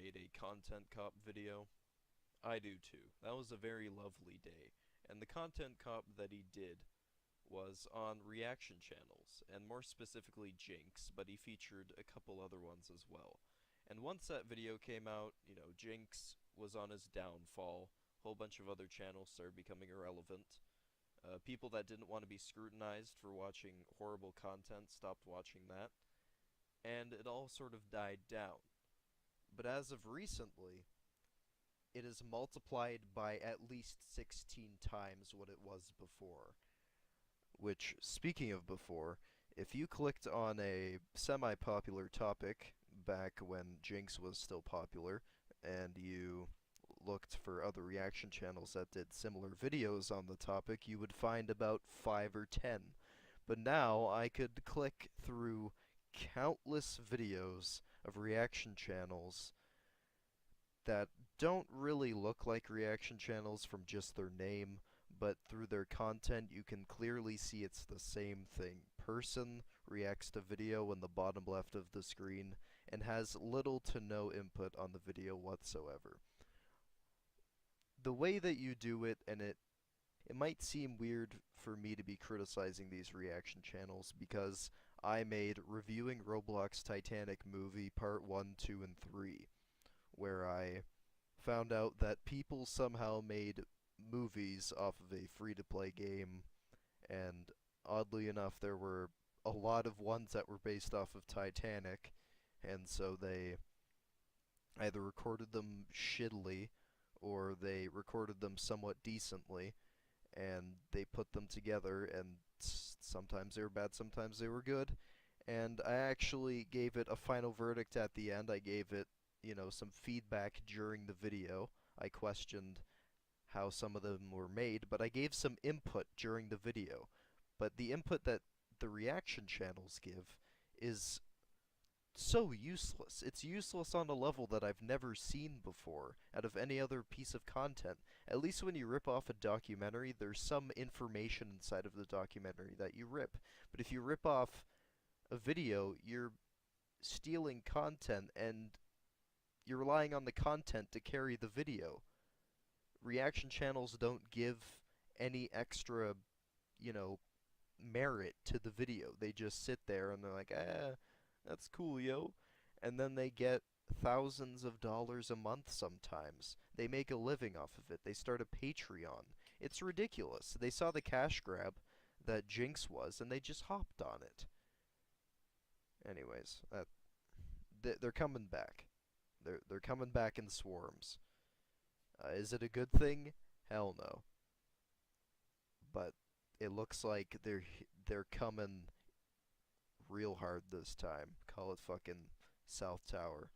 made a Content Cop video? I do too. That was a very lovely day. And the Content Cop that he did was on reaction channels, and more specifically Jinx, but he featured a couple other ones as well. And once that video came out, Jinx was on his downfall. A whole bunch of other channels started becoming irrelevant. People that didn't want to be scrutinized for watching horrible content stopped watching that. And it all sort of died down. But as of recently, it is multiplied by at least 16 times what it was before. Which, speaking of before, if you clicked on a semi-popular topic back when Jinx was still popular, and you looked for other reaction channels that did similar videos on the topic, you would find about 5 or 10. But now I could click through countless videos of reaction channels that don't really look like reaction channels from just their name, but through their content you can clearly see it's the same thing. Person reacts to video in the bottom left of the screen and has little to no input on the video whatsoever. The way that you do it, and it might seem weird for me to be criticizing these reaction channels because I made Reviewing Roblox Titanic Movie Part 1, 2, and 3, where I found out that people somehow made movies off of a free-to-play game, and oddly enough, there were a lot of ones that were based off of Titanic, and so they either recorded them shittily or they recorded them somewhat decently, and they put them together, and sometimes they were bad, sometimes they were good, and I actually gave it a final verdict at the end. I gave it some feedback during the video. I questioned how some of them were made, but I gave some input during the video. But the input that the reaction channels give is so useless. It's useless on a level that I've never seen before out of any other piece of content. At least when you rip off a documentary, there's some information inside of the documentary that you rip. But if you rip off a video, you're stealing content and you're relying on the content to carry the video. Reaction channels don't give any extra, you know, merit to the video. They just sit there and they're like, that's cool, yo. And then they get thousands of dollars a month sometimes. They make a living off of it. They start a Patreon. It's ridiculous. They saw the cash grab that Jinx was, and they just hopped on it. Anyways, they're coming back. They're coming back in swarms. Is it a good thing? Hell no. But it looks like they're coming real hard this time. Call it fucking South Tower.